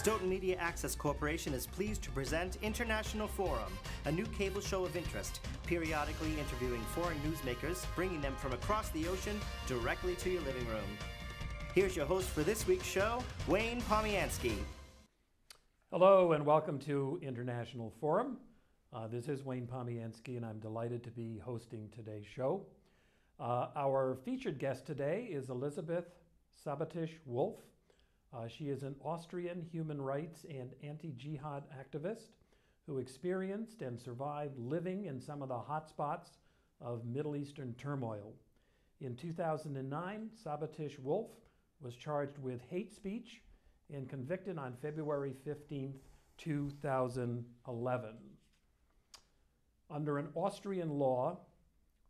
Stoughton Media Access Corporation is pleased to present International Forum, a new cable show of interest, periodically interviewing foreign newsmakers, bringing them from across the ocean directly to your living room. Here's your host for this week's show, Wayne Pomiansky. Hello and welcome to International Forum. This is Wayne Pomiansky and I'm delighted to be hosting today's show. Our featured guest today is Elisabeth Sabaditsch-Wolff. She is an Austrian human rights and anti-jihad activist who experienced and survived living in some of the hotspots of Middle Eastern turmoil. In 2009, Sabaditsch-Wolff was charged with hate speech and convicted on February 15, 2011. Under an Austrian law,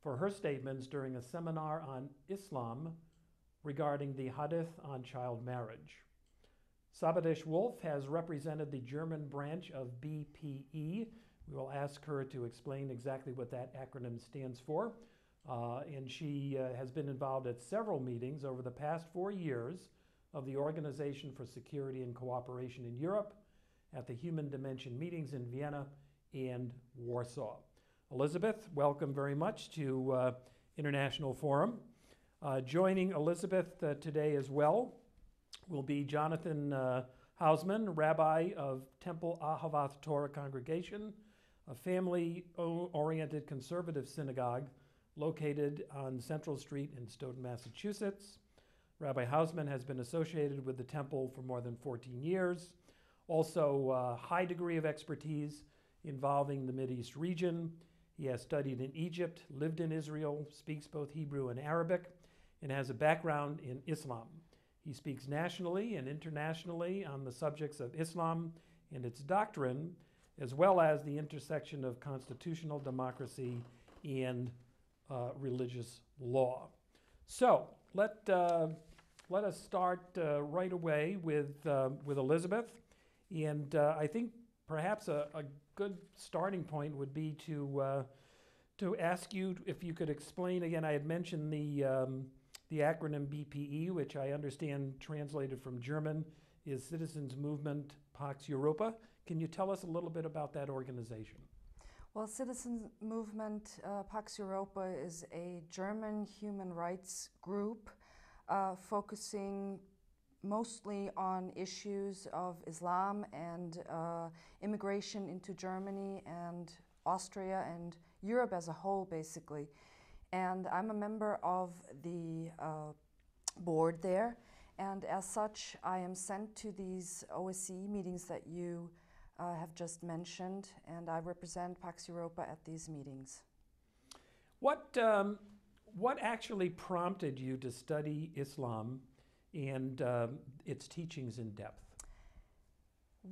for her statements during a seminar on Islam regarding the Hadith on child marriage. Sabaditsch-Wolff has represented the German branch of BPE. We will ask her to explain exactly what that acronym stands for. And she has been involved at several meetings over the past 4 years of the Organization for Security and Cooperation in Europe, at the Human Dimension meetings in Vienna and Warsaw. Elisabeth, welcome very much to International Forum. Joining Elisabeth today as well will be Jonathan Hausman, Rabbi of Temple Ahavath Torah Congregation, a family-oriented conservative synagogue located on Central Street in Stoughton, Massachusetts. Rabbi Hausman has been associated with the temple for more than 14 years. Also, a high degree of expertise involving the Mideast region. He has studied in Egypt, lived in Israel, speaks both Hebrew and Arabic, and has a background in Islam. He speaks nationally and internationally on the subjects of Islam and its doctrine, as well as the intersection of constitutional democracy and religious law. So let us start right away with Elisabeth. And I think perhaps a good starting point would be to ask you if you could explain again. I had mentioned the acronym BPE, which I understand translated from German is Citizens Movement Pax Europa. Can you tell us a little bit about that organization? Well, Citizens Movement Pax Europa is a German human rights group focusing mostly on issues of Islam and immigration into Germany and Austria and Europe as a whole, basically. And I'm a member of the board there, and as such, I am sent to these OSCE meetings that you have just mentioned, and I represent Pax Europa at these meetings. What actually prompted you to study Islam and its teachings in depth?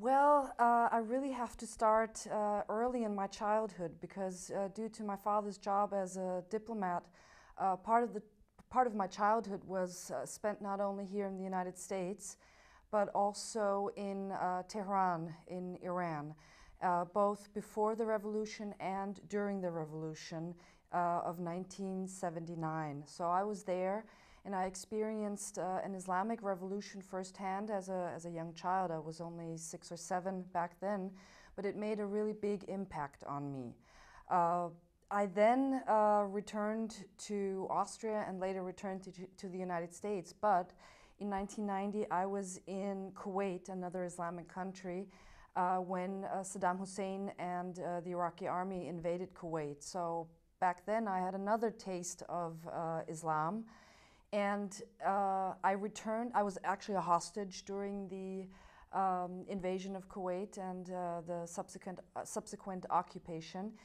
Well, I really have to start early in my childhood because due to my father's job as a diplomat, part of my childhood was spent not only here in the United States, but also in Tehran, in Iran, both before the revolution and during the revolution of 1979. So I was there. And I experienced an Islamic revolution firsthand as a young child. I was only 6 or 7 back then, but it made a really big impact on me. I then returned to Austria and later returned to the United States. But in 1990, I was in Kuwait, another Islamic country, when Saddam Hussein and the Iraqi army invaded Kuwait. So back then, I had another taste of Islam. And I returned. I was actually a hostage during the invasion of Kuwait and the subsequent occupation.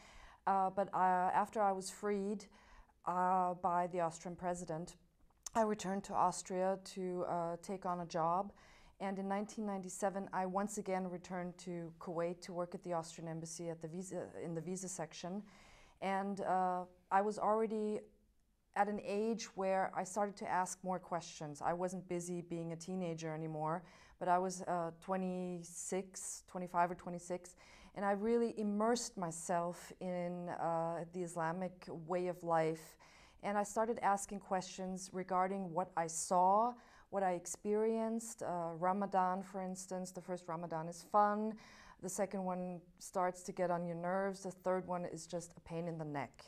But after I was freed by the Austrian president, I returned to Austria to take on a job. And in 1997, I once again returned to Kuwait to work at the Austrian embassy at in the visa section. And I was already at an age where I started to ask more questions. I wasn't busy being a teenager anymore, but I was 25 or 26, and I really immersed myself in the Islamic way of life. And I started asking questions regarding what I saw, what I experienced. Ramadan, for instance, the first Ramadan is fun. The second one starts to get on your nerves. The third one is just a pain in the neck.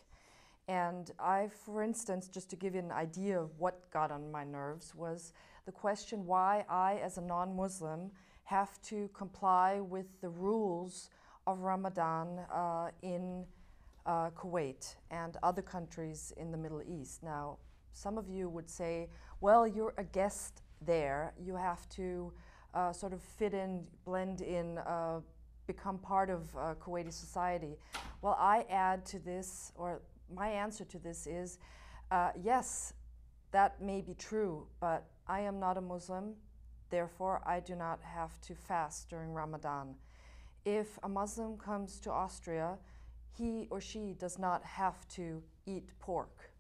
And I, for instance, just to give you an idea of what got on my nerves, was the question why I, as a non-Muslim, have to comply with the rules of Ramadan in Kuwait and other countries in the Middle East. Now, some of you would say, well, you're a guest there. You have to sort of fit in, blend in, become part of Kuwaiti society. Well, I add to this, or my answer to this is, yes, that may be true, but I am not a Muslim. Therefore, I do not have to fast during Ramadan. If a Muslim comes to Austria, he or she does not have to eat pork.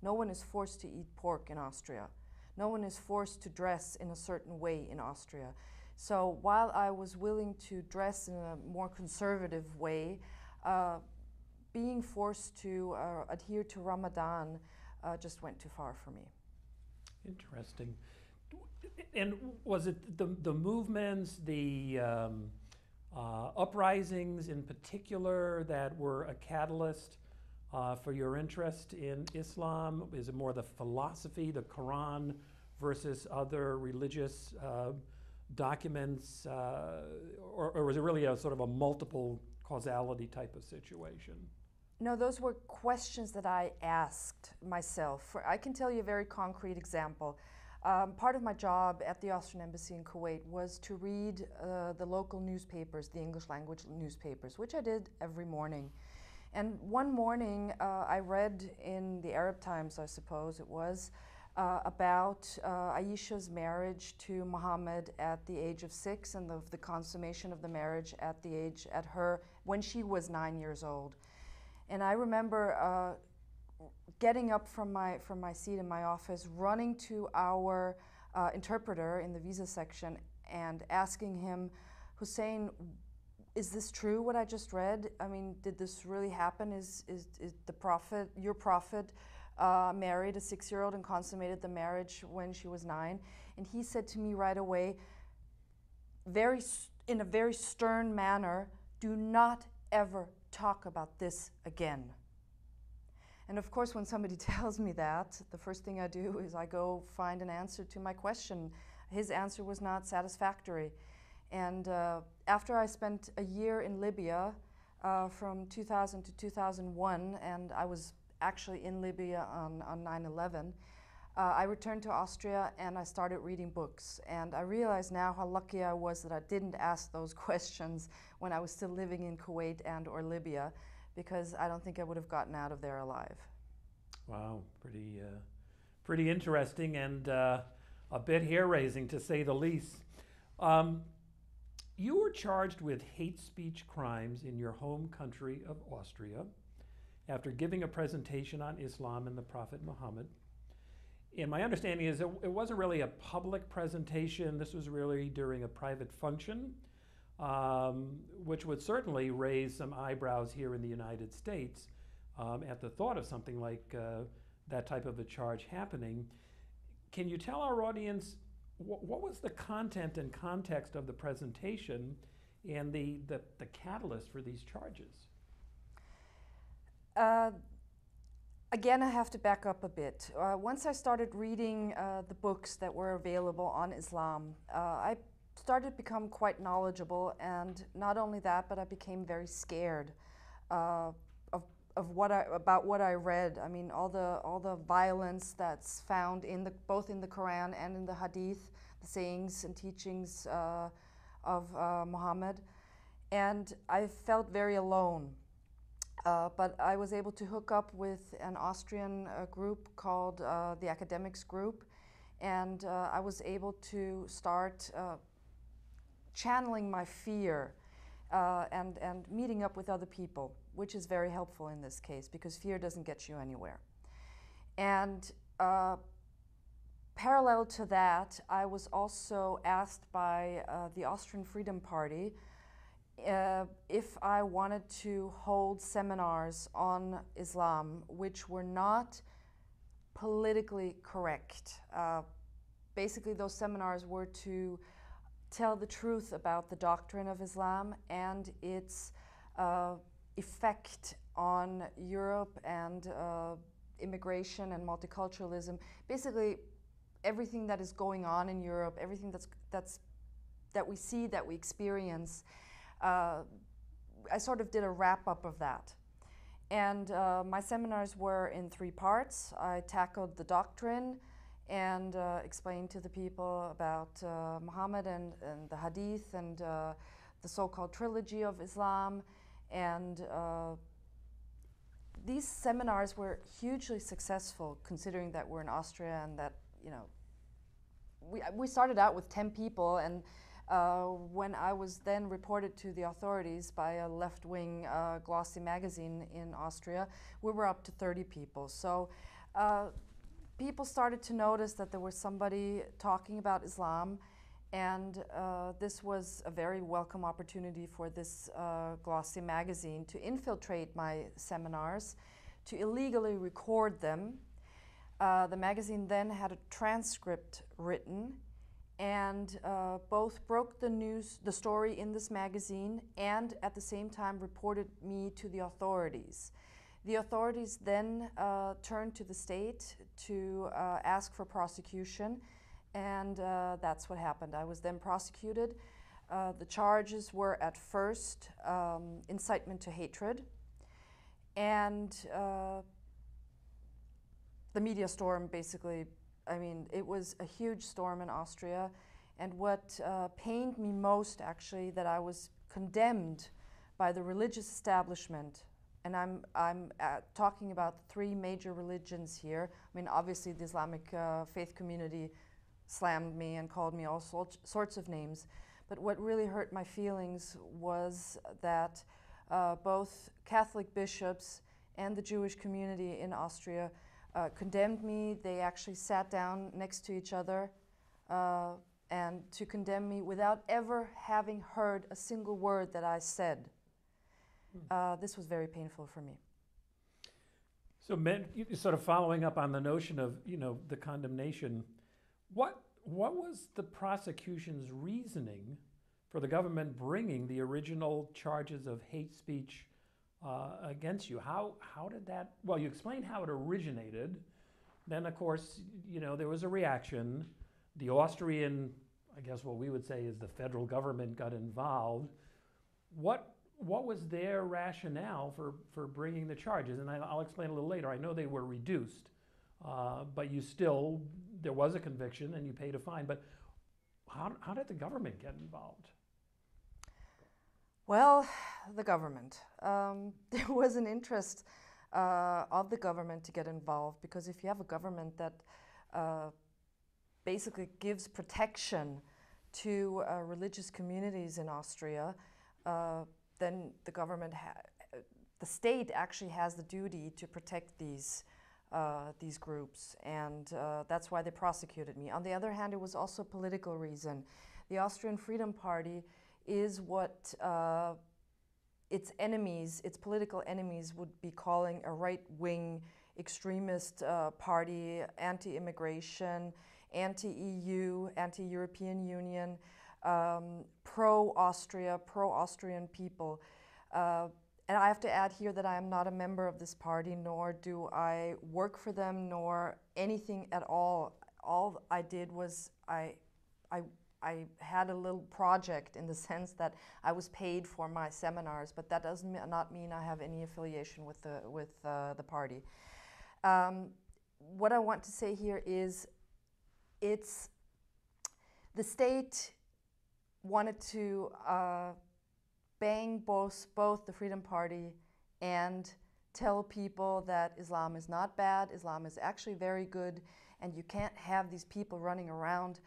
No one is forced to eat pork in Austria. No one is forced to dress in a certain way in Austria. So while I was willing to dress in a more conservative way, being forced to adhere to Ramadan just went too far for me. Interesting. And was it the movements, the uprisings in particular that were a catalyst for your interest in Islam? Is it more the philosophy, the Quran, versus other religious documents, or was it really a sort of a multiple causality type of situation? No, those were questions that I asked myself. I can tell you a very concrete example. Part of my job at the Austrian Embassy in Kuwait was to read the local newspapers, the English language newspapers, which I did every morning. And one morning I read in the Arab Times, I suppose it was, about Aisha's marriage to Muhammad at the age of 6 and the consummation of the marriage when she was 9 years old. And I remember getting up from my seat in my office, running to our interpreter in the visa section and asking him, Hussein, is this true what I just read? I mean, did this really happen? Is the prophet, your prophet, married a 6-year-old and consummated the marriage when she was 9? And he said to me right away, in a very stern manner, do not ever talk about this again. And of course, when somebody tells me that, the first thing I do is I go find an answer to my question. His answer was not satisfactory. And after I spent a year in Libya from 2000 to 2001, and I was actually in Libya on 9/11, I returned to Austria and I started reading books. And I realize now how lucky I was that I didn't ask those questions when I was still living in Kuwait and or Libya, because I don't think I would have gotten out of there alive. Wow, pretty interesting and a bit hair-raising, to say the least. You were charged with hate speech crimes in your home country of Austria after giving a presentation on Islam and the Prophet Muhammad. And my understanding is it wasn't really a public presentation. This was really during a private function, which would certainly raise some eyebrows here in the United States at the thought of something like that type of a charge happening. Can you tell our audience what was the content and context of the presentation and the catalyst for these charges? Again, I have to back up a bit. Once I started reading the books that were available on Islam, I started to become quite knowledgeable, and not only that, but I became very scared about what I read. I mean, all the violence that's found both in the Quran and in the Hadith, the sayings and teachings of Muhammad, and I felt very alone. But I was able to hook up with an Austrian group called the Academics Group, and I was able to start channeling my fear and meeting up with other people, which is very helpful in this case because fear doesn't get you anywhere. And parallel to that, I was also asked by the Austrian Freedom Party if I wanted to hold seminars on Islam which were not politically correct. basically those seminars were to tell the truth about the doctrine of Islam and its effect on Europe and immigration and multiculturalism. Basically, everything that is going on in Europe, everything that we see, that we experience. I sort of did a wrap-up of that. And my seminars were in 3 parts. I tackled the doctrine and explained to the people about Muhammad and the Hadith and the so-called trilogy of Islam. And these seminars were hugely successful, considering that we're in Austria and that, you know, we started out with 10 people, and when I was then reported to the authorities by a left-wing glossy magazine in Austria, we were up to 30 people. So people started to notice that there was somebody talking about Islam, and this was a very welcome opportunity for this glossy magazine to infiltrate my seminars, to illegally record them. The magazine then had a transcript written, and both broke the story in this magazine, and at the same time reported me to the authorities. The authorities then turned to the state to ask for prosecution, and that's what happened. I was then prosecuted. The charges were at first incitement to hatred, and the media storm, basically, I mean, it was a huge storm in Austria. And what pained me most, actually, that I was condemned by the religious establishment. And I'm talking about 3 major religions here. I mean, obviously, the Islamic faith community slammed me and called me all sorts of names. But what really hurt my feelings was that both Catholic bishops and the Jewish community in Austria condemned me. They actually sat down next to each other and to condemn me without ever having heard a single word that I said. This was very painful for me. So, sort of following up on the notion of, you know, the condemnation, what was the prosecution's reasoning for the government bringing the original charges of hate speech against you? How did that, well, you explained how it originated. Then, of course, you know, there was a reaction. The Austrian, I guess what we would say is the federal government got involved. What was their rationale for bringing the charges? And I'll explain a little later. I know they were reduced, but you still, there was a conviction and you paid a fine. But how did the government get involved? Well, the government. There was an interest of the government to get involved, because if you have a government that basically gives protection to religious communities in Austria, then the government, the state actually has the duty to protect these groups, and that's why they prosecuted me. On the other hand, it was also a political reason. The Austrian Freedom Party is what its enemies, its political enemies, would be calling a right-wing extremist party, anti-immigration, anti-EU, anti-European Union, pro-Austria, pro-Austrian people. And I have to add here that I am not a member of this party, nor do I work for them, nor anything at all. All I did was I had a little project, in the sense that I was paid for my seminars, but that does not mean I have any affiliation with the party. What I want to say here is, the state wanted to bang both the Freedom Party and tell people that Islam is not bad, Islam is actually very good, and you can't have these people running around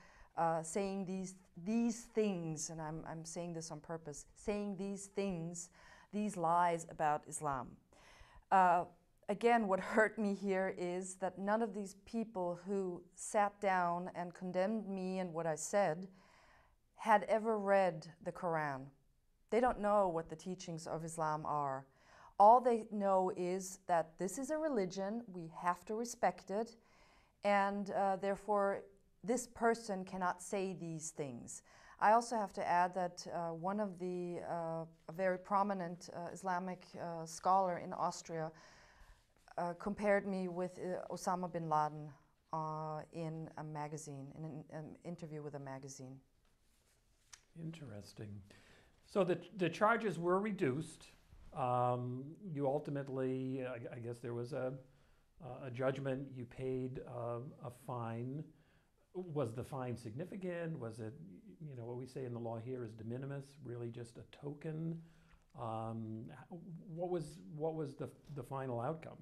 saying these things, and I'm saying this on purpose, saying these things, these lies about Islam. Again, what hurt me here is that none of these people who sat down and condemned me and what I said had ever read the Quran. They don't know what the teachings of Islam are. All they know is that this is a religion, we have to respect it, and therefore this person cannot say these things. I also have to add that one of the a very prominent Islamic scholar in Austria compared me with Osama bin Laden in a magazine, in an interview with a magazine. Interesting. So the charges were reduced. You ultimately, I guess there was a judgment. You paid a fine. Was the fine significant? Was it, you know, what we say in the law here is de minimis, really just a token? What was the final outcome?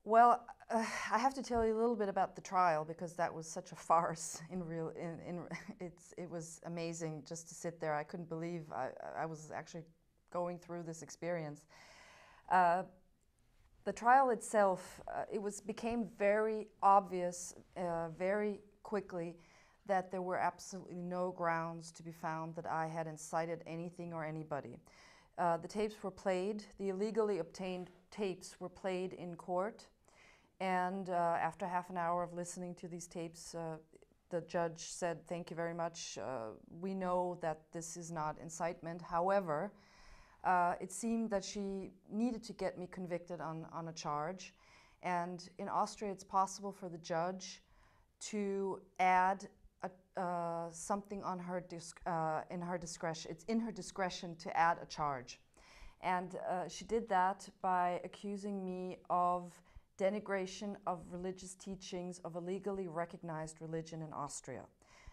Well, I have to tell you a little bit about the trial because that was such a farce. It was amazing just to sit there. I couldn't believe I was actually going through this experience. The trial itself, became very obvious very quickly that there were absolutely no grounds to be found that I had incited anything or anybody. The tapes were played, the illegally obtained tapes were played in court, and after half an hour of listening to these tapes, the judge said, "Thank you very much. We know that this is not incitement. However, it seemed that she needed to get me convicted on a charge. And in Austria, it's possible for the judge to add something on her in her discretion. It's in her discretion to add a charge. And she did that by accusing me of denigration of religious teachings of a legally recognized religion in Austria.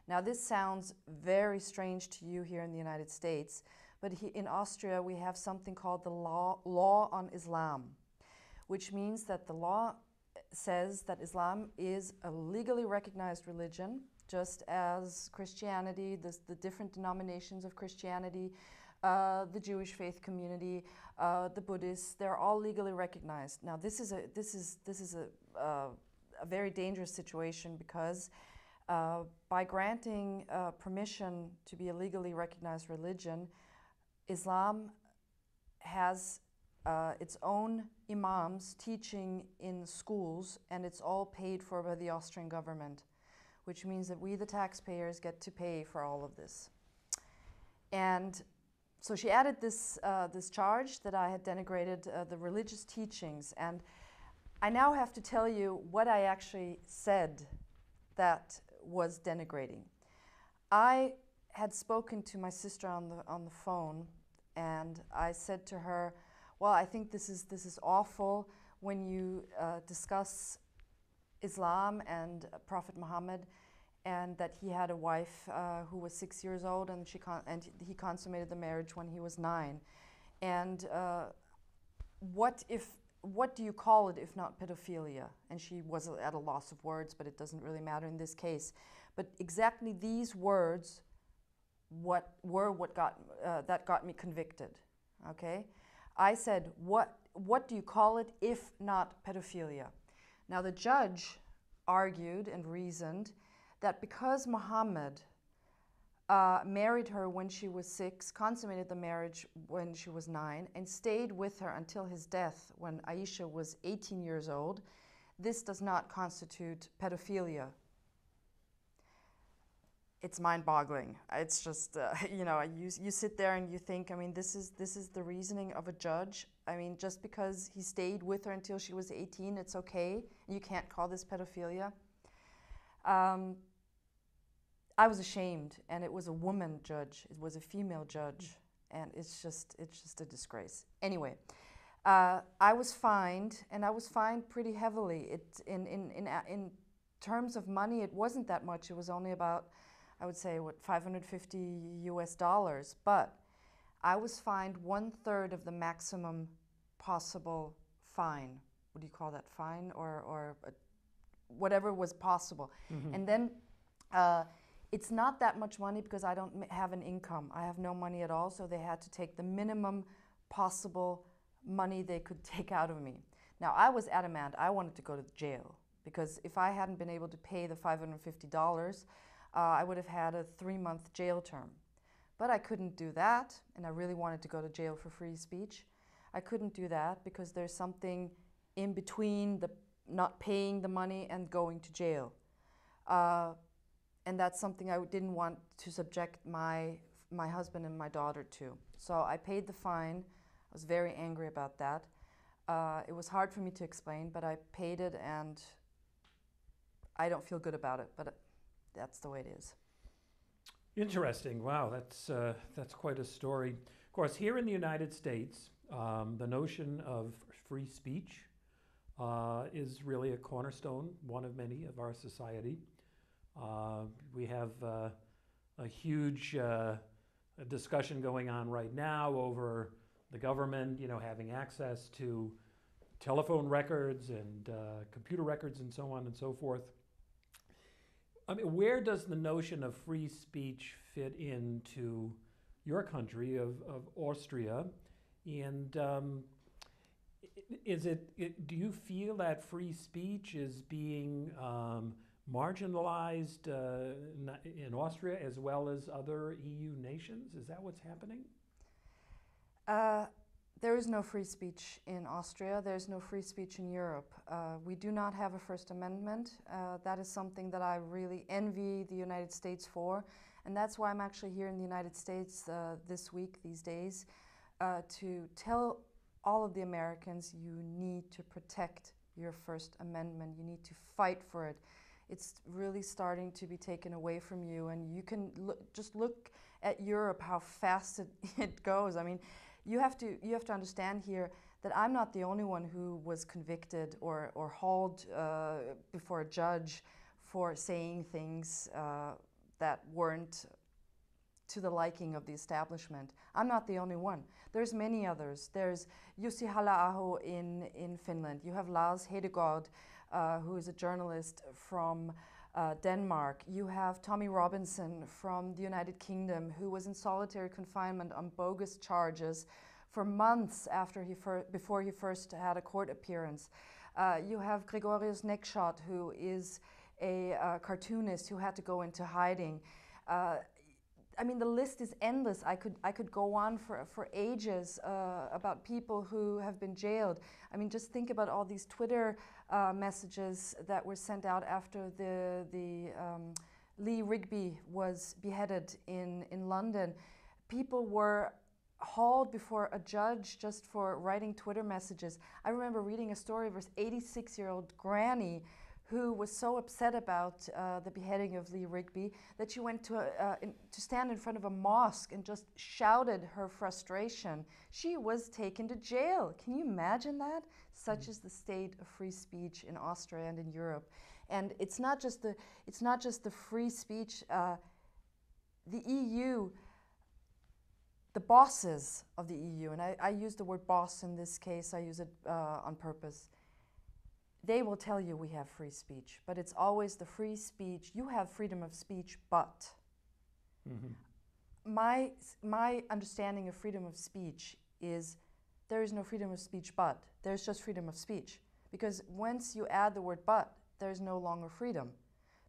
Now, this sounds very strange to you here in the United States, but in Austria, we have something called the law on Islam, which means that the law says that Islam is a legally recognized religion, just as Christianity, the different denominations of Christianity, the Jewish faith community, the Buddhists, they're all legally recognized. Now, this is a very dangerous situation because by granting permission to be a legally recognized religion, Islam has its own imams teaching in schools, and it's all paid for by the Austrian government, which means that we, the taxpayers, get to pay for all of this. And so she added this charge that I had denigrated the religious teachings, and I now have to tell you what I actually said that was denigrating. I had spoken to my sister on the phone, and I said to her, "Well, I think this is awful when you discuss Islam and Prophet Muhammad, and that he had a wife who was 6 years old, and he consummated the marriage when he was 9. And what do you call it if not pedophilia?" And she was at a loss of words, but it doesn't really matter in this case. But exactly these words that got me convicted. Okay, I said, what do you call it if not pedophilia? Now, the judge argued and reasoned that because Muhammad married her when she was 6, consummated the marriage when she was 9, and stayed with her until his death when Aisha was 18 years old, this does not constitute pedophilia. It's mind-boggling. It's just, you sit there and you think, I mean, this is the reasoning of a judge. I mean, just because he stayed with her until she was 18, it's okay. You can't call this pedophilia. I was ashamed, and it was a woman judge. It was a female judge, and it's just a disgrace. Anyway, I was fined, and I was fined pretty heavily. In terms of money, it wasn't that much. It was only about, I would say, $550 US, but I was fined 1/3 of the maximum possible fine. What do you call that? Fine or whatever was possible. Mm-hmm. And then it's not that much money because I don't have an income. I have no money at all, so they had to take the minimum possible money they could take out of me. Now, I was adamant. I wanted to go to jail because if I hadn't been able to pay the $550, I would have had a 3-month jail term. But I couldn't do that, and I really wanted to go to jail for free speech. I couldn't do that because there's something in between the not paying the money and going to jail. And that's something I didn't want to subject my husband and my daughter to. So I paid the fine. I was very angry about that. It was hard for me to explain, but I paid it, and I don't feel good about it, but that's the way it is. Interesting. Wow, that's quite a story. Of course, here in the United States, the notion of free speech is really a cornerstone, one of many of our society. We have a huge discussion going on right now over the government, having access to telephone records and computer records and so on and so forth. I mean, where does the notion of free speech fit into your country of Austria? And do you feel that free speech is being marginalized in Austria as well as other EU nations? Is that what's happening? There is no free speech in Austria. There's no free speech in Europe. We do not have a First Amendment. That is something that I really envy the United States for. And that's why I'm actually here in the United States this week, these days, to tell all of the Americans you need to protect your First Amendment. You need to fight for it. It's really starting to be taken away from you. And you can just look at Europe, how fast it goes. I mean, you have to understand here that I'm not the only one who was convicted or hauled before a judge for saying things that weren't to the liking of the establishment. I'm not the only one. There's many others. There's Jussi Halla-aho in Finland. You have Lars Hedegaard, who is a journalist from Denmark. You have Tommy Robinson from the United Kingdom, who was in solitary confinement on bogus charges for months before he first had a court appearance. You have Gregorius Nekshot, who is a cartoonist who had to go into hiding. I mean, the list is endless. I could go on for ages about people who have been jailed. I mean, just think about all these Twitter messages that were sent out after the Lee Rigby was beheaded in London. People were hauled before a judge just for writing Twitter messages. I remember reading a story of an 86-year-old granny who was so upset about the beheading of Lee Rigby that she went to stand in front of a mosque and just shouted her frustration. She was taken to jail. Can you imagine that? Such is the state of free speech in Austria and in Europe. And it's not just the free speech. The EU, the bosses of the EU, and I use the word boss in this case. I use it on purpose. They will tell you we have free speech, but it's always the free speech. You have freedom of speech, but. Mm-hmm. My understanding of freedom of speech is there is no freedom of speech, but. There's just freedom of speech. Because once you add the word but, there's no longer freedom.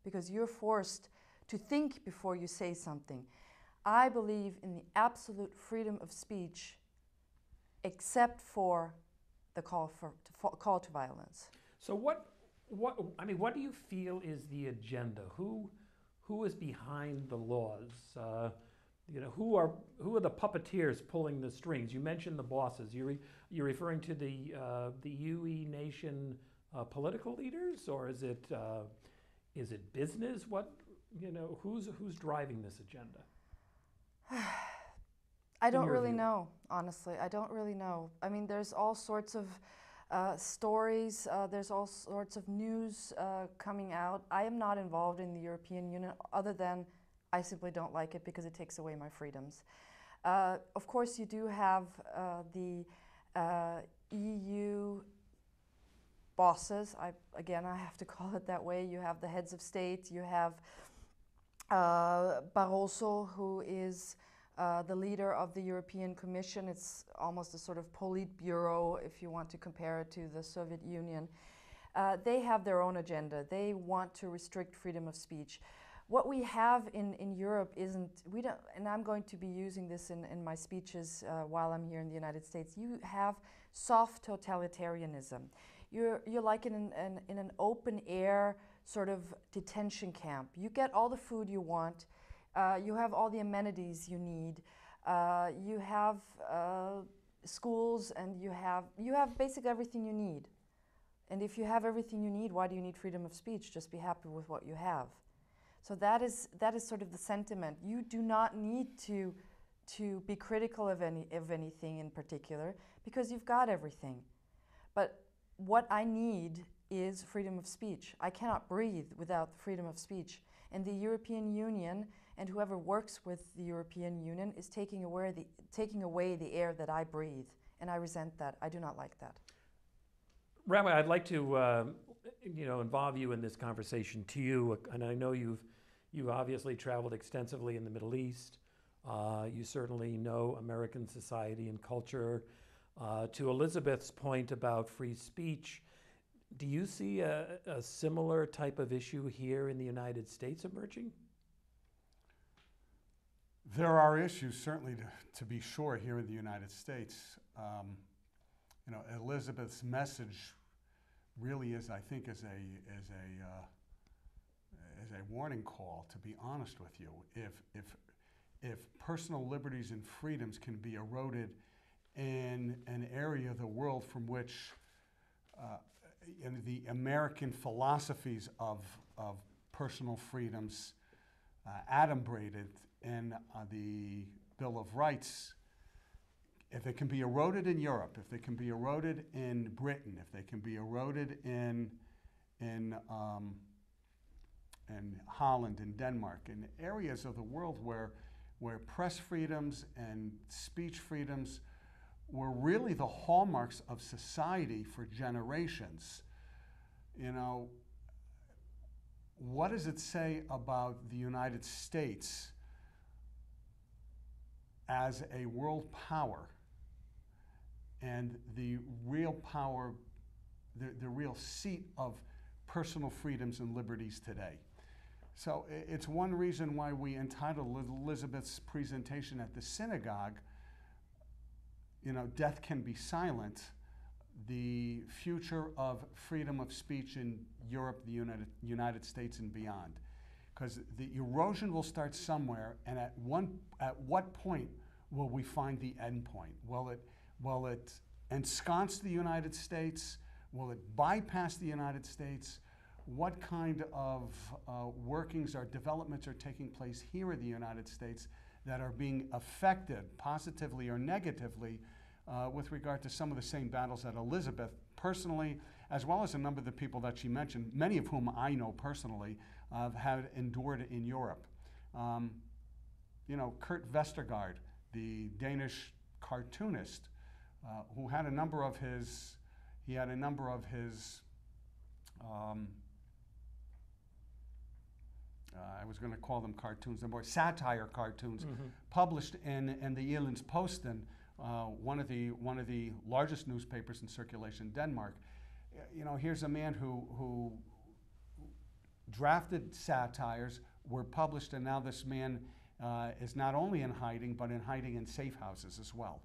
Because you're forced to think before you say something. I believe in the absolute freedom of speech, except for the call to violence. So what do you feel is the agenda? Who is behind the laws? Who are the puppeteers pulling the strings? You mentioned the bosses. You're referring to the UE nation political leaders, or is it business? Who's driving this agenda? I don't really know, honestly. I don't really know. I mean, there's all sorts of stories, there's all sorts of news coming out. I am not involved in the European Union other than I simply don't like it because it takes away my freedoms. Of course, you do have the EU bosses. I have to call it that way. You have the heads of state. You have Barroso, who is the leader of the European Commission. It's almost a sort of Politburo, if you want to compare it to the Soviet Union. They have their own agenda. They want to restrict freedom of speech. What we have in Europe and I'm going to be using this in my speeches while I'm here in the United States, you have soft totalitarianism. You're like in an open air sort of detention camp. You get all the food you want. You have all the amenities you need. You have schools, and you have basically everything you need. And if you have everything you need, why do you need freedom of speech? Just be happy with what you have. So that is sort of the sentiment. You do not need to be critical of anything in particular, because you've got everything. But what I need is freedom of speech. I cannot breathe without freedom of speech. And the European Union and whoever works with the European Union is taking away the air that I breathe. And I resent that. I do not like that. Rabbi, I'd like to involve you in this conversation to you, and I know you've obviously traveled extensively in the Middle East. You certainly know American society and culture. To Elisabeth's point about free speech, do you see a similar type of issue here in the United States emerging? There are issues, certainly, to be sure, here in the United States. Elisabeth's message really is, I think, is a warning call. To be honest with you, if personal liberties and freedoms can be eroded in an area of the world from which the American philosophies of personal freedoms adumbrated in the Bill of Rights, if they can be eroded in Europe, if they can be eroded in Britain, if they can be eroded in Holland and Denmark, in areas of the world where press freedoms and speech freedoms were really the hallmarks of society for generations, what does it say about the United States as a world power and the real power, the real seat of personal freedoms and liberties today? So it's one reason why we entitled Elisabeth's presentation at the synagogue, Death Can Be Silent, the future of freedom of speech in Europe, the United States, and beyond. Because the erosion will start somewhere, and at what point will we find the end point? Will it ensconce the United States? Will it bypass the United States? What kind of workings or developments are taking place here in the United States that are being affected positively or negatively with regard to some of the same battles that Elisabeth personally, as well as a number of the people that she mentioned, many of whom I know personally, have endured in Europe. Kurt Vestergaard, the Danish cartoonist, who had a number of his, I was going to call them cartoons, they're more satire cartoons, published in the Jyllands-Posten, one of the largest newspapers in circulation in Denmark. Here's a man who drafted satires, were published, and now this man is not only in hiding, but in hiding in safe houses as well.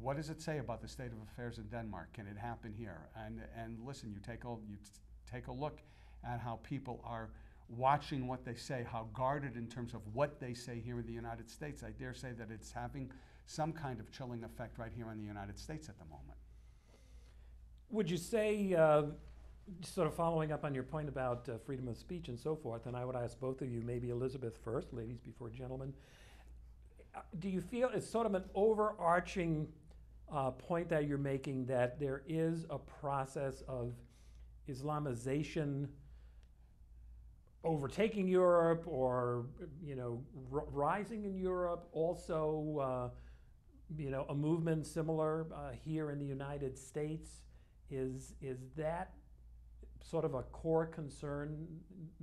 What does it say about the state of affairs in Denmark? Can it happen here? And listen, you take a look at how people are watching what they say, how guarded in terms of what they say here in the United States. I dare say that it's having some kind of chilling effect right here in the United States at the moment. Would you say, sort of following up on your point about freedom of speech and so forth, and I would ask both of you, maybe Elisabeth first, ladies before gentlemen, do you feel it's sort of an overarching point that you're making, that there is a process of Islamization overtaking Europe, or rising in Europe, also a movement similar here in the United States? Is that sort of a core concern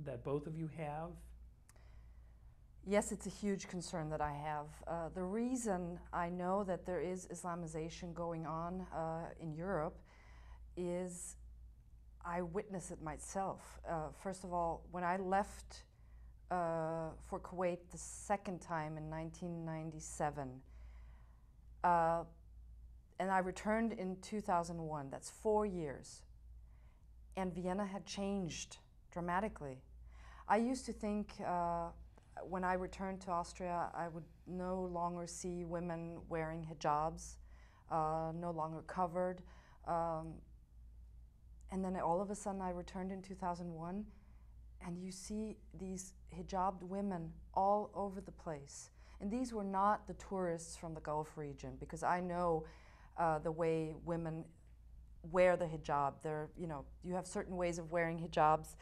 that both of you have? Yes, it's a huge concern that I have. The reason I know that there is Islamization going on in Europe is I witnessed it myself. First of all, when I left for Kuwait the second time in 1997, And I returned in 2001. That's 4 years. And Vienna had changed dramatically. I used to think when I returned to Austria, I would no longer see women wearing hijabs, no longer covered. And then all of a sudden I returned in 2001, and you see these hijabbed women all over the place. And these were not the tourists from the Gulf region, because I know the way women wear the hijab. You have certain ways of wearing hijabs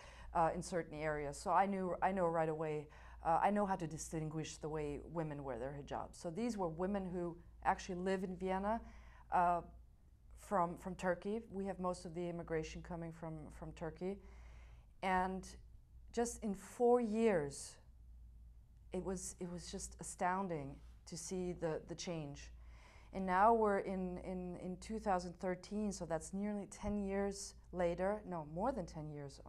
in certain areas. So I know right away, I know how to distinguish the way women wear their hijabs. So these were women who actually live in Vienna from Turkey. We have most of the immigration coming from Turkey. And just in 4 years, it was just astounding to see the change. And now we're in 2013, so that's nearly 10 years later, no, more than 10 years,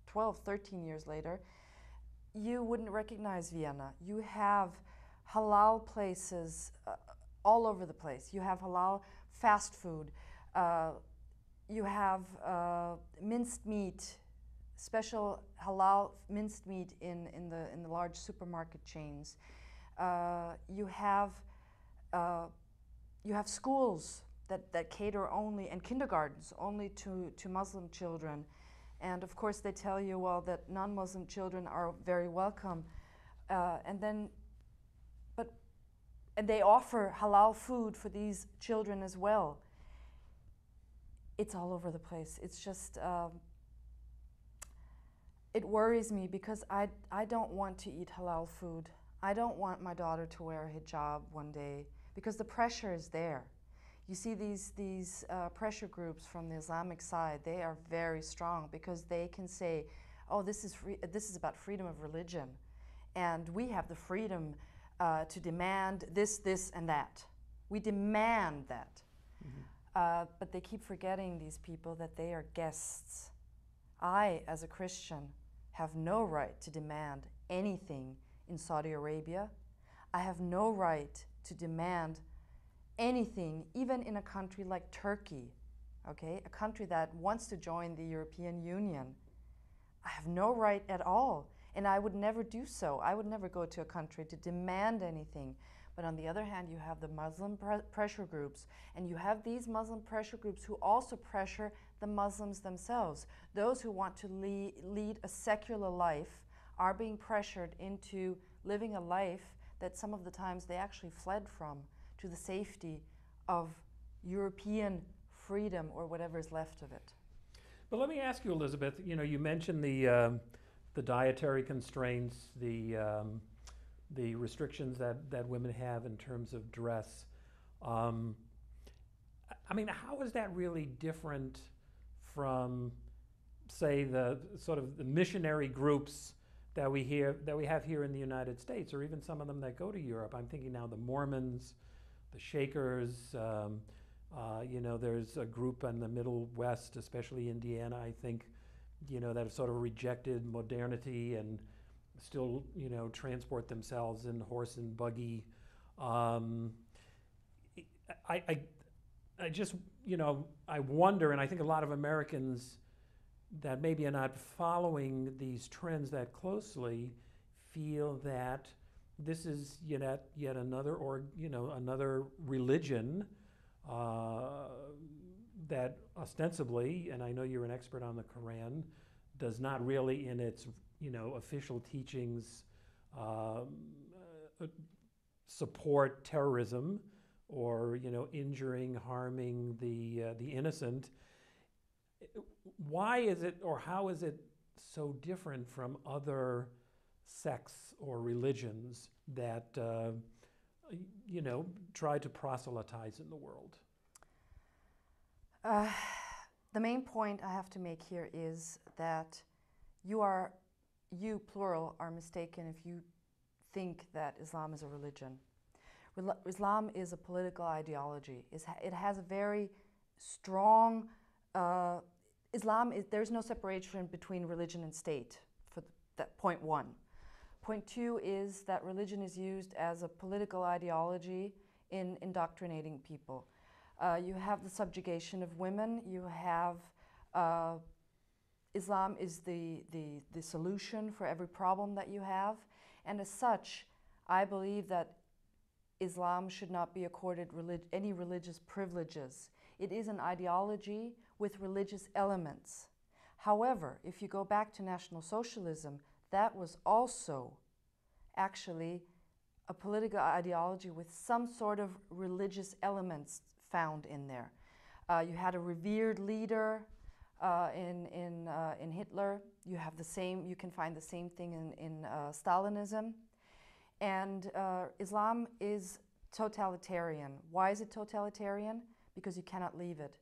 12, 13 years later. You wouldn't recognize Vienna. You have halal places all over the place. You have halal fast food. You have minced meat, special halal minced meat in the large supermarket chains. You have schools that cater only, and kindergartens only to Muslim children. And of course they tell you, well, that non-Muslim children are very welcome. And they offer halal food for these children as well. It's all over the place. It's just, it worries me, because I don't want to eat halal food. I don't want my daughter to wear a hijab one day, because the pressure is there. You see these pressure groups from the Islamic side, they are very strong, because they can say, oh, this is about freedom of religion, and we have the freedom to demand this, and that. We demand that. Mm-hmm. But they keep forgetting, these people, that they are guests. I, as a Christian, have no right to demand anything in Saudi Arabia. I have no right to demand anything, even in a country like Turkey, okay? A country that wants to join the European Union. I have no right at all, and I would never do so. I would never go to a country to demand anything. But on the other hand, you have the Muslim pressure groups, and you have these Muslim pressure groups who also pressure the Muslims themselves. Those who want to lead a secular life are being pressured into living a life that some of the times they actually fled from, to the safety of European freedom, or whatever is left of it. But let me ask you, Elisabeth, you mentioned the dietary constraints, the restrictions that women have in terms of dress. I mean, how is that really different from, say, the sort of the missionary groups that we have here in the United States, or even some of them that go to Europe? I'm thinking now the Mormons, the Shakers. There's a group in the Middle West, especially Indiana, I think, that have sort of rejected modernity and still, transport themselves in horse and buggy. I just, I wonder, and I think a lot of Americans that maybe are not following these trends that closely feel that this is yet another, another religion that ostensibly, and I know you're an expert on the Quran, does not really in its official teachings support terrorism or injuring, harming the innocent. Why is it, or how is it so different from other sects or religions that try to proselytize in the world? The main point I have to make here is that you plural are mistaken if you think that Islam is a religion. Islam is a political ideology. It has a very strong there's no separation between religion and state, for that point one. Point two is that religion is used as a political ideology in indoctrinating people. You have the subjugation of women. You have Islam is the solution for every problem that you have. And as such, I believe that Islam should not be accorded any religious privileges. It is an ideology with religious elements. However, if you go back to National Socialism, that was also actually a political ideology with some sort of religious elements found in there. You had a revered leader in Hitler. You have the same. You can find the same thing in Stalinism. And Islam is totalitarian. Why is it totalitarian? Because you cannot leave it.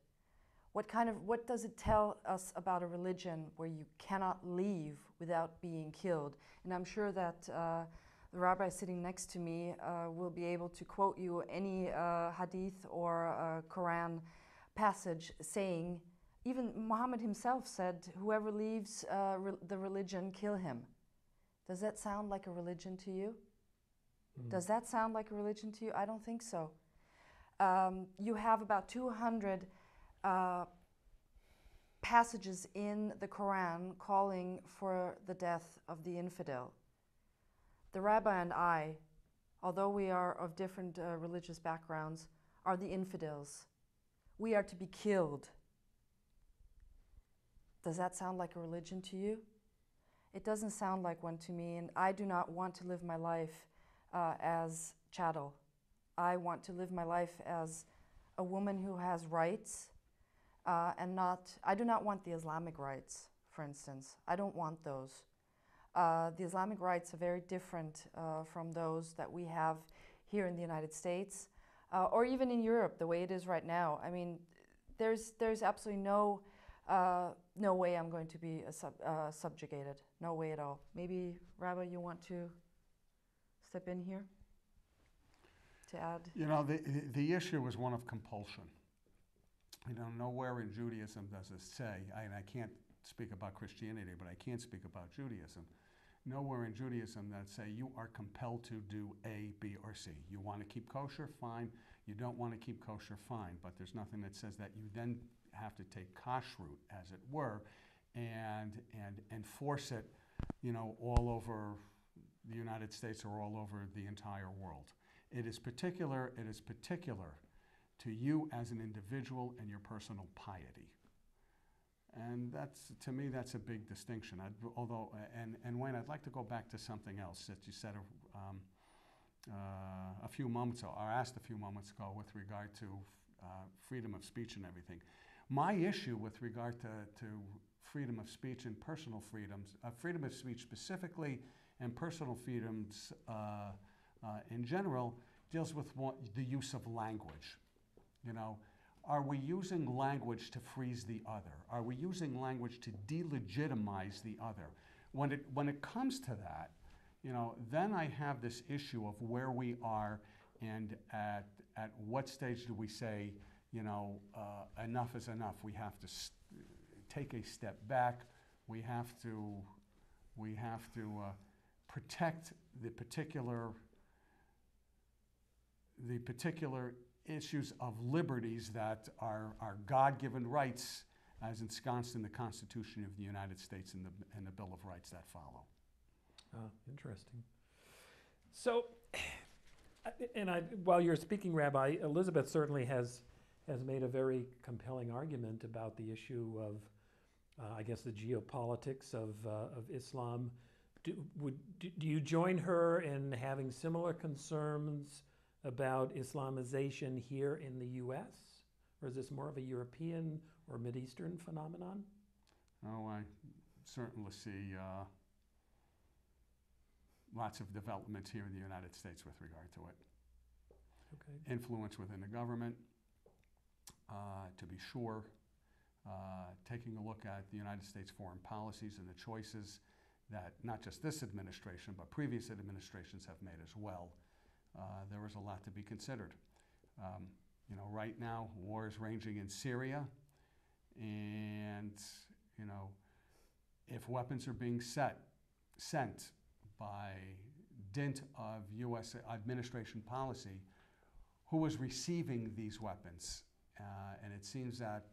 What does it tell us about a religion where you cannot leave without being killed? And I'm sure that the rabbi sitting next to me will be able to quote you any hadith or Quran passage saying, even Muhammad himself said, whoever leaves the religion, kill him. Does that sound like a religion to you? Does that sound like a religion to you? I don't think so. You have about 200 passages in the Quran calling for the death of the infidel. The rabbi and I, although we are of different religious backgrounds, are the infidels. We are to be killed. Does that sound like a religion to you? It doesn't sound like one to me, and I do not want to live my life as chattel. I want to live my life as a woman who has rights, I do not want the Islamic rights, for instance. I don't want those. The Islamic rights are very different from those that we have here in the United States, or even in Europe, the way it is right now. I mean, there's absolutely no way I'm going to be subjugated. No way at all. Maybe, Rabbi, you want to step in here to add? You know, the issue is one of compulsion. You know, nowhere in Judaism does it say, and I can't speak about Christianity, but I can speak about Judaism. Nowhere in Judaism that say you are compelled to do A, B, or C. You want to keep kosher, fine. You don't want to keep kosher, fine. But there's nothing that says that you then have to take kashrut, as it were, and enforce it, you know, all over the United States or all over the entire world. It is particular to you as an individual and your personal piety. And that's, to me, that's a big distinction. And Wayne, I'd like to go back to something else that you said a few moments ago, or asked a few moments ago with regard to freedom of speech and everything. My issue with regard to freedom of speech and personal freedoms, freedom of speech specifically, and personal freedoms in general, deals with the use of language. You know, are we using language to freeze the other? Are we using language to delegitimize the other? When it comes to that, you know, then I have this issue of where we are and at what stage do we say, you know, enough is enough. We have to take a step back. We have to protect the particular issues of liberties that are God-given rights as ensconced in the Constitution of the United States and the Bill of Rights that follow. Interesting. So, while you're speaking, Rabbi, Elisabeth certainly has made a very compelling argument about the issue of, I guess, the geopolitics of Islam. Do you join her in having similar concerns about Islamization here in the U.S., or is this more of a European or Mideastern phenomenon? Oh, I certainly see lots of developments here in the United States with regard to it. Okay. Influence within the government, to be sure. Taking a look at the United States foreign policies and the choices that not just this administration, but previous administrations have made as well. There is a lot to be considered. You know, right now, war is raging in Syria, and, you know, if weapons are being sent by dint of U.S. administration policy, who is receiving these weapons? And it seems that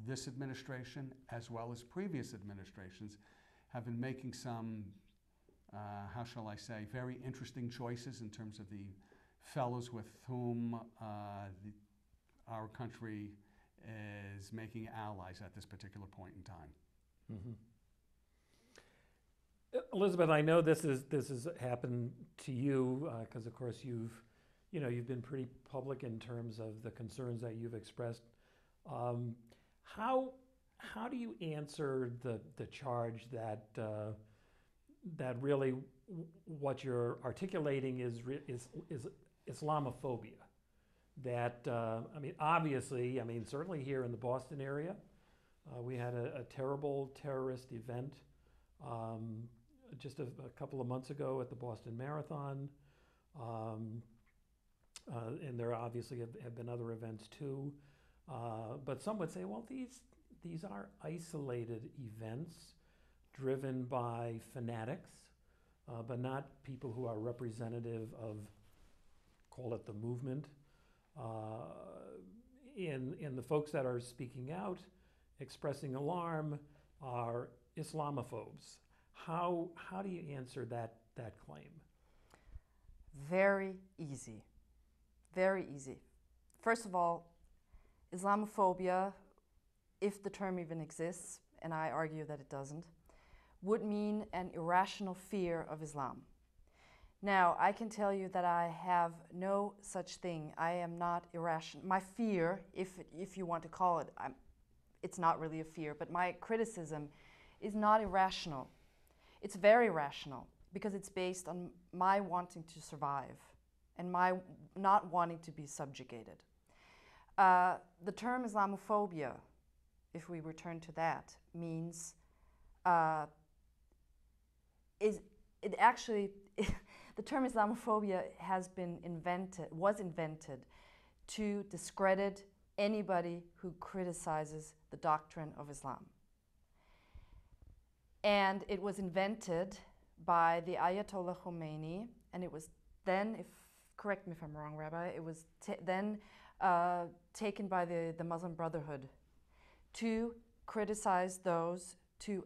this administration, as well as previous administrations, have been making some, how shall I say, very interesting choices in terms of the fellows with whom our country is making allies at this particular point in time. Mm-hmm. Elisabeth, I know this has happened to you because, of course, you've been pretty public in terms of the concerns that you've expressed. How do you answer the charge that that really what you're articulating is Islamophobia? That obviously, certainly here in the Boston area, we had a terrible terrorist event just a couple of months ago at the Boston Marathon, and there obviously have been other events too. But some would say, well, these are isolated events driven by fanatics, but not people who are representative of, call it the movement. And the folks that are speaking out, expressing alarm, are Islamophobes. How do you answer that claim? Very easy. Very easy. First of all, Islamophobia, if the term even exists, and I argue that it doesn't, would mean an irrational fear of Islam. Now, I can tell you that I have no such thing. I am not irrational. My fear, if you want to call it, it's not really a fear, but my criticism is not irrational. It's very rational because it's based on my wanting to survive and my not wanting to be subjugated. The term Islamophobia, if we return to that, means the term Islamophobia was invented to discredit anybody who criticizes the doctrine of Islam. And it was invented by the Ayatollah Khomeini, and it was then, correct me if I'm wrong, Rabbi, it was then taken by the Muslim Brotherhood to criticize those, to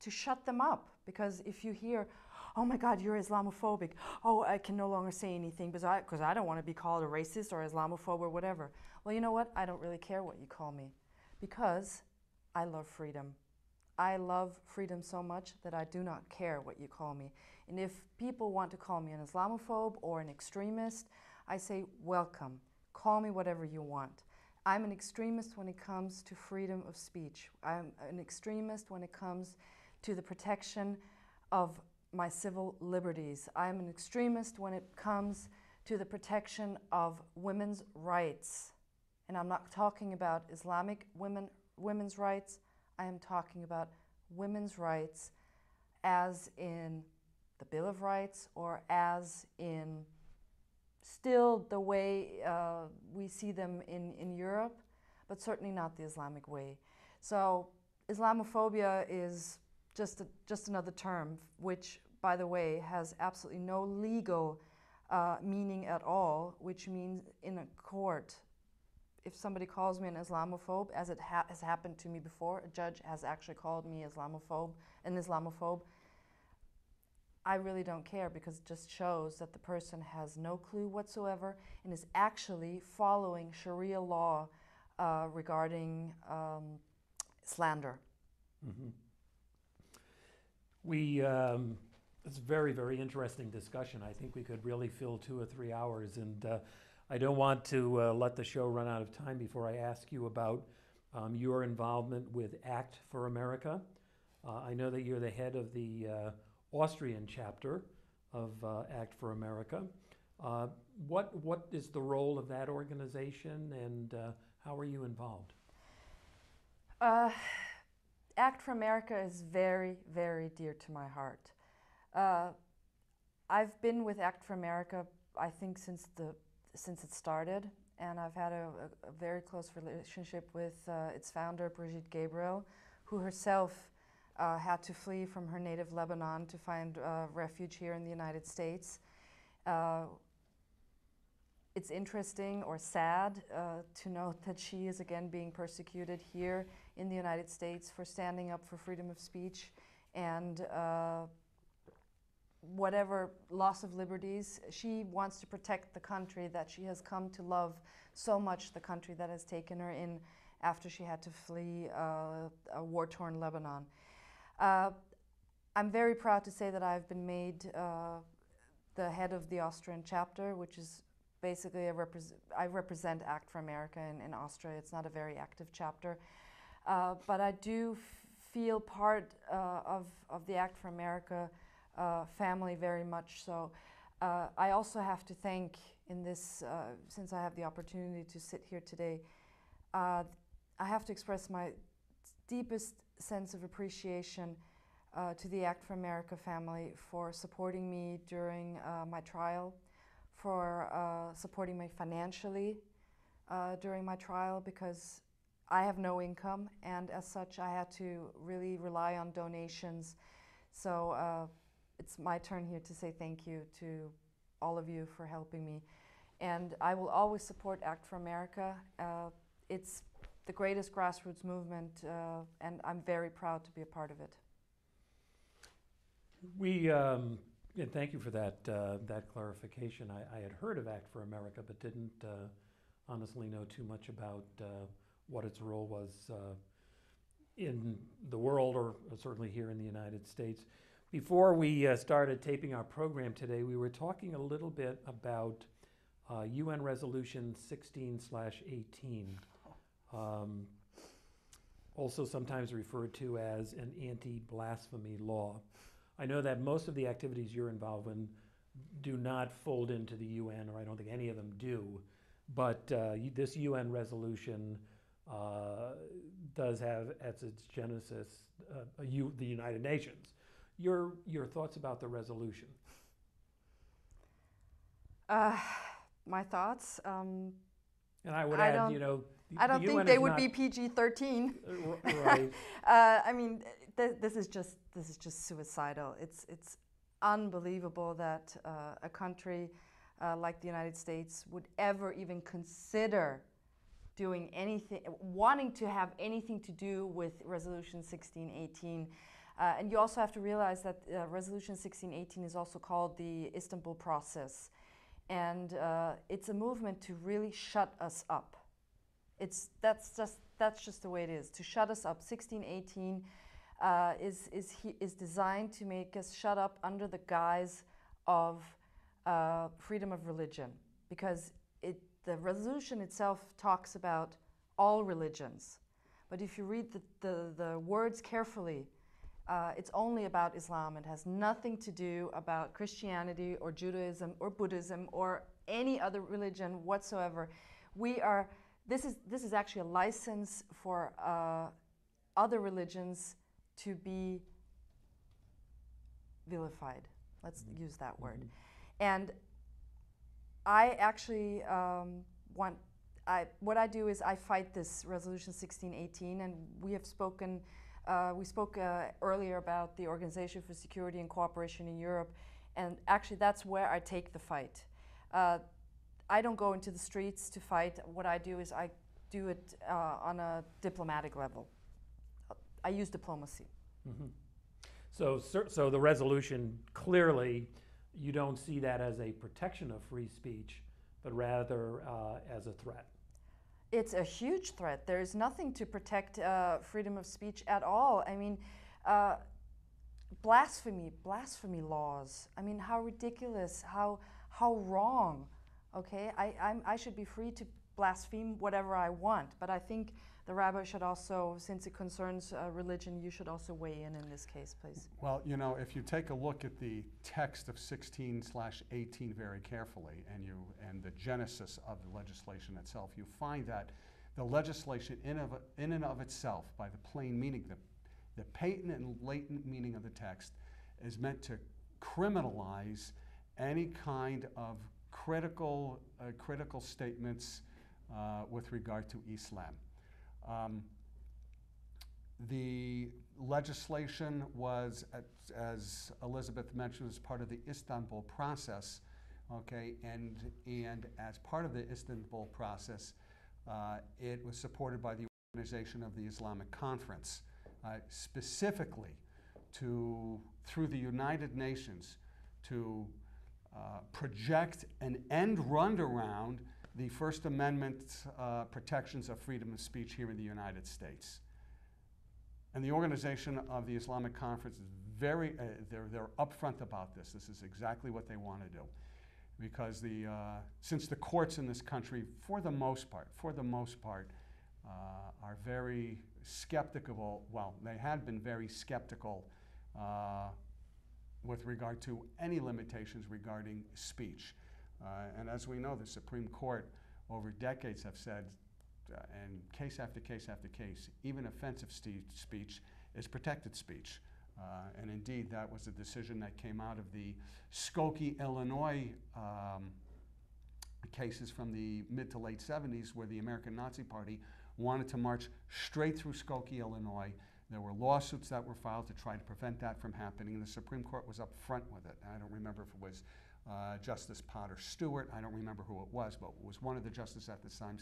shut them up. Because if you hear, oh my God, you're Islamophobic, oh, I can no longer say anything because I don't want to be called a racist or Islamophobe or whatever. Well, you know what? I don't really care what you call me because I love freedom. I love freedom so much that I do not care what you call me. And if people want to call me an Islamophobe or an extremist, I say, welcome. Call me whatever you want. I'm an extremist when it comes to freedom of speech. I'm an extremist when it comes to the protection of my civil liberties. I'm an extremist when it comes to the protection of women's rights. And I'm not talking about Islamic women's rights. I am talking about women's rights as in the Bill of Rights or as in still the way we see them in Europe, but certainly not the Islamic way. So Islamophobia is just another term, which, by the way, has absolutely no legal meaning at all, which means in a court, if somebody calls me an Islamophobe, as it has happened to me before, a judge has actually called me an Islamophobe, I really don't care because it just shows that the person has no clue whatsoever and is actually following Sharia law regarding slander. Mm-hmm. It's a very, very interesting discussion. I think we could really fill 2 or 3 hours, and I don't want to let the show run out of time before I ask you about your involvement with Act for America. I know that you're the head of the Austrian chapter of Act for America. What is the role of that organization, and how are you involved? Act for America is very, very dear to my heart. I've been with Act for America, I think, since it started, and I've had a very close relationship with its founder, Brigitte Gabriel, who herself had to flee from her native Lebanon to find refuge here in the United States. it's interesting or sad to note that she is again being persecuted here in the United States for standing up for freedom of speech and whatever loss of liberties. She wants to protect the country that she has come to love so much, the country that has taken her in after she had to flee a war-torn Lebanon. I'm very proud to say that I've been made the head of the Austrian chapter, which is basically I represent Act for America in Austria. It's not a very active chapter, but I do feel part of the Act for America family very much so. I also have to thank in this, since I have the opportunity to sit here today, I have to express my deepest sense of appreciation to the Act for America family for supporting me during my trial, for supporting me financially during my trial, because I have no income, and as such I had to really rely on donations. So it's my turn here to say thank you to all of you for helping me. And I will always support Act for America. It's the greatest grassroots movement, and I'm very proud to be a part of it. And thank you for that clarification. I had heard of Act for America, but didn't honestly know too much about what its role was in the world, or certainly here in the United States. Before we started taping our program today, we were talking a little bit about UN Resolution 16/18, also sometimes referred to as an anti-blasphemy law. I know that most of the activities you're involved in do not fold into the UN, or I don't think any of them do, but this UN resolution does have as its genesis the United Nations. Your thoughts about the resolution? My thoughts? And I would add, I don't think they would be PG-13. Right. I mean, this is just suicidal. It's unbelievable that a country like the United States would ever even consider doing anything, wanting to have anything to do with Resolution 1618. And you also have to realize that Resolution 1618 is also called the Istanbul Process. And it's a movement to really shut us up. That's just the way it is, to shut us up. 1618 is designed to make us shut up under the guise of freedom of religion, because the resolution itself talks about all religions. But if you read the words carefully, it's only about Islam. It has nothing to do about Christianity or Judaism or Buddhism or any other religion whatsoever. This is actually a license for other religions to be vilified. Let's use that word. And I actually what I do is I fight this Resolution 1618, and we spoke earlier about the Organization for Security and Cooperation in Europe, and actually that's where I take the fight. I don't go into the streets to fight. What I do is I do it on a diplomatic level. I use diplomacy. Mm-hmm. So the resolution, clearly, you don't see that as a protection of free speech, but rather as a threat. It's a huge threat. There is nothing to protect freedom of speech at all. I mean, blasphemy laws. I mean, how ridiculous, how wrong. Okay, I should be free to blaspheme whatever I want, but I think the rabbi should also, since it concerns religion, you should also weigh in this case, please. Well, if you take a look at the text of 16/18 very carefully, and the genesis of the legislation itself, you find that the legislation in and of itself, by the plain meaning, the patent and latent meaning of the text, is meant to criminalize any kind of critical statements with regard to Islam. The legislation was, as Elisabeth mentioned, as part of the Istanbul process, okay, and as part of the Istanbul process, it was supported by the Organization of the Islamic Conference, specifically through the United Nations, to project an end run around the First Amendment protections of freedom of speech here in the United States. And the Organization of the Islamic Conference is very, they're upfront about this. This is exactly what they want to do. Because since the courts in this country, for the most part, are very skeptical, well, they had been very skeptical with regard to any limitations regarding speech. And as we know, the Supreme Court over decades have said, and case after case after case, even offensive speech is protected speech. And indeed, that was a decision that came out of the Skokie, Illinois cases from the mid to late 70s, where the American Nazi Party wanted to march straight through Skokie, Illinois. There were lawsuits that were filed to try to prevent that from happening. The Supreme Court was up front with it. I don't remember if it was Justice Potter Stewart. I don't remember who it was, but it was one of the justices at the time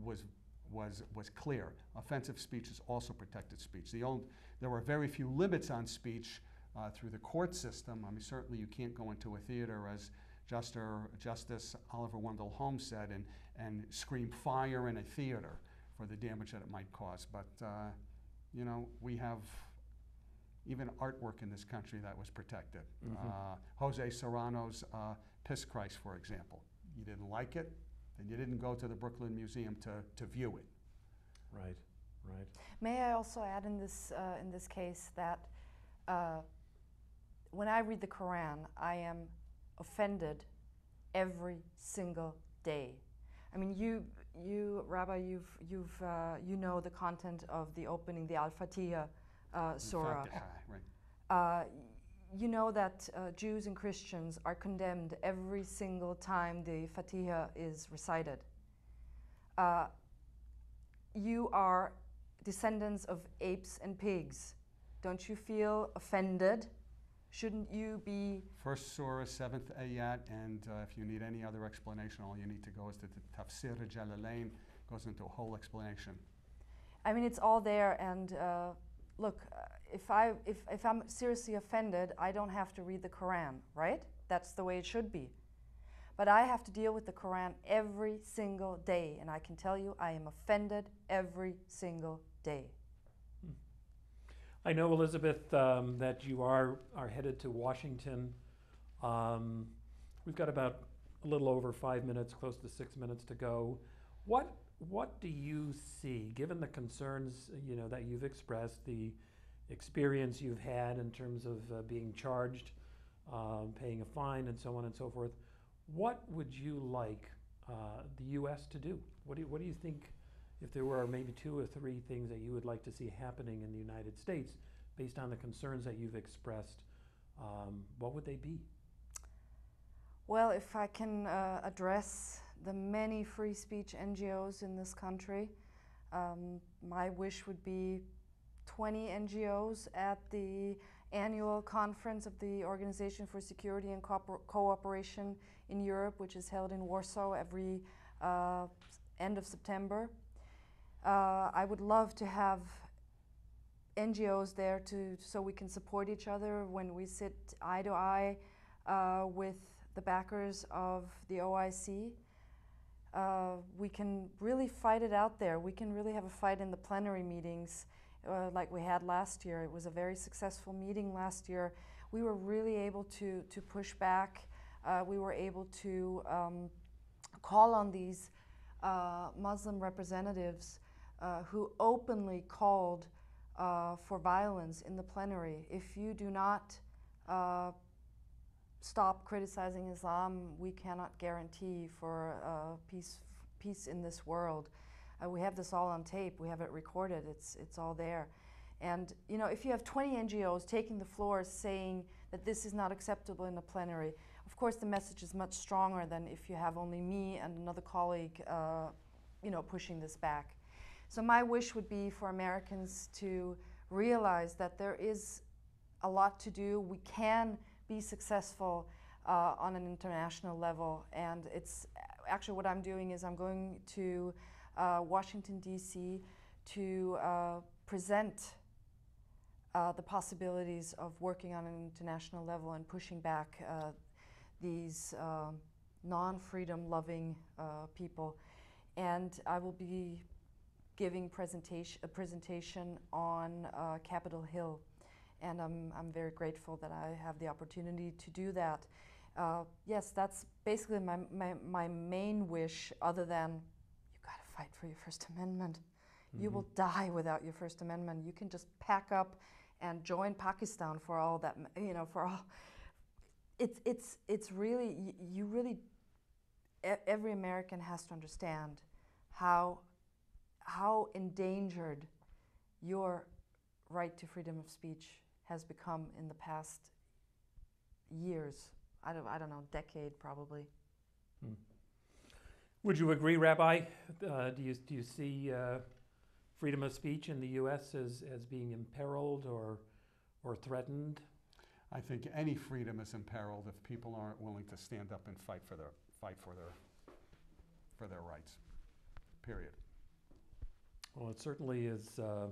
was clear. Offensive speech is also protected speech. There were very few limits on speech through the court system. I mean, certainly you can't go into a theater, as Justice Oliver Wendell Holmes said, and scream fire in a theater for the damage that it might cause. But you know, we have even artwork in this country that was protected. Jose Serrano's Piss Christ, for example. You didn't like it, then you didn't go to the Brooklyn Museum to view it. Right, right. May I also add in this case that when I read the Quran, I am offended every single day. I mean, you Rabbi, you know the content of the opening, the Al-Fatiha surah. Right. You know that Jews and Christians are condemned every single time the Fatiha is recited. You are descendants of apes and pigs. Don't you feel offended? Shouldn't you be? First surah, 7th ayat, and if you need any other explanation, all you need to go is to the Tafsir Jalalain, goes into a whole explanation. I mean, it's all there, and look, if I'm seriously offended, I don't have to read the Quran, right? That's the way it should be. But I have to deal with the Quran every single day, and I can tell you I am offended every single day. I know, Elisabeth, that you are headed to Washington. We've got about a little over 5 minutes, close to 6 minutes to go. What do you see, given the concerns that you've expressed, the experience you've had in terms of being charged, paying a fine, and so on and so forth? What would you like the U.S. to do? What do you think? If there were maybe 2 or 3 things that you would like to see happening in the United States based on the concerns that you've expressed, what would they be? Well, if I can address the many free speech NGOs in this country, my wish would be 20 NGOs at the annual conference of the Organization for Security and Cooperation in Europe, which is held in Warsaw every end of September. I would love to have NGOs there so we can support each other when we sit eye to eye with the backers of the OIC. We can really fight it out there. We can really have a fight in the plenary meetings like we had last year. It was a very successful meeting last year. We were really able to push back. We were able to call on these Muslim representatives who openly called for violence in the plenary. If you do not stop criticizing Islam, we cannot guarantee for peace in this world. We have this all on tape. We have it recorded. It's all there. And if you have 20 NGOs taking the floor saying that this is not acceptable in the plenary, of course the message is much stronger than if you have only me and another colleague pushing this back. So my wish would be for Americans to realize that there is a lot to do. We can be successful on an international level. And it's actually what I'm doing is I'm going to Washington, D.C. to present the possibilities of working on an international level and pushing back these non-freedom loving people. And I will be giving a presentation on Capitol Hill. And I'm very grateful that I have the opportunity to do that. Yes, that's basically my main wish, other than you gotta fight for your First Amendment. Mm-hmm. You will die without your First Amendment. You can just pack up and join Pakistan for all that, you know, for all. It's really, you really, every American has to understand how endangered your right to freedom of speech has become in the past years. I don't know, decade probably. Hmm. Would you agree, Rabbi? Do you see freedom of speech in the U.S. as being imperiled or threatened? I think any freedom is imperiled if people aren't willing to stand up and fight for their rights. Period. Well, it certainly is a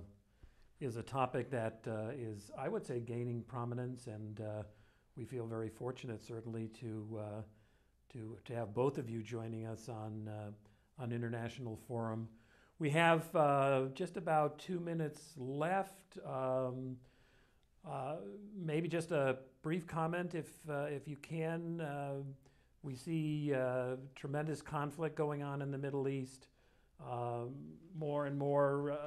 topic that is, I would say, gaining prominence, and we feel very fortunate, certainly, to have both of you joining us on International Forum. We have just about 2 minutes left. Maybe just a brief comment, if you can. We see tremendous conflict going on in the Middle East. More and more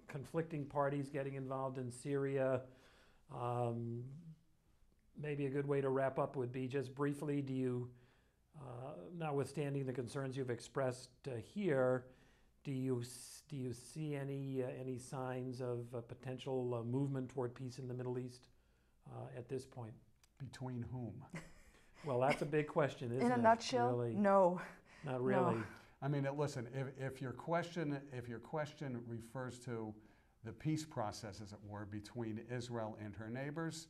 conflicting parties getting involved in Syria. Maybe a good way to wrap up would be just briefly, do you, notwithstanding the concerns you've expressed here, do you see any signs of potential movement toward peace in the Middle East at this point? Between whom? Well, that's a big question, isn't it? In a nutshell, really? No. Not really. No. I mean, listen. If your question refers to the peace process, as it were, between Israel and her neighbors,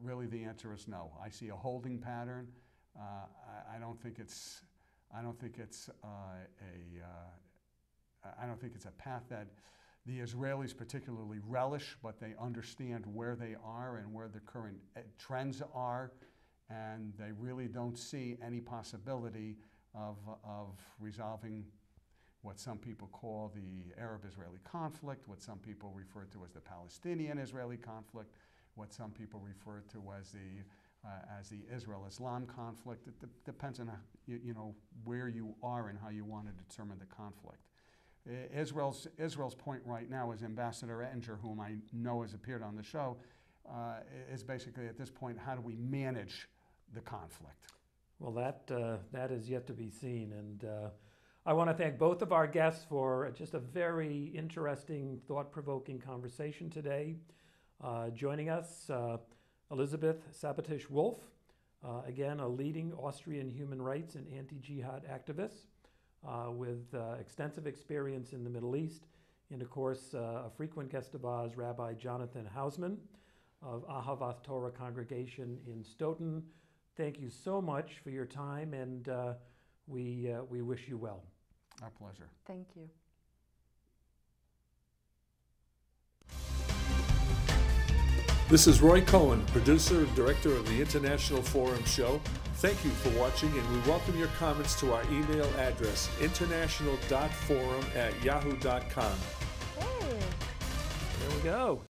really the answer is no. I see a holding pattern. I don't think it's a path that the Israelis particularly relish, but they understand where they are and where the current trends are, and they really don't see any possibility of resolving what some people call the Arab-Israeli conflict, what some people refer to as the Palestinian-Israeli conflict, what some people refer to as the Israel-Islam conflict. It depends on where you are and how you want to determine the conflict. Israel's point right now is Ambassador Ettinger, whom I know has appeared on the show, is basically at this point, how do we manage the conflict? Well, that is yet to be seen, and I want to thank both of our guests for just a very interesting, thought-provoking conversation today. Joining us, Elisabeth Sabaditsch-Wolff, again, a leading Austrian human rights and anti-jihad activist with extensive experience in the Middle East, and of course, a frequent guest of ours, Rabbi Jonathan Hausman of Ahavath Torah Congregation in Stoughton. Thank you so much for your time, and we wish you well. Our pleasure. Thank you. This is Roy Cohen, producer and director of the International Forum show. Thank you for watching, and we welcome your comments to our email address, international.forum@yahoo.com. Hey. There we go.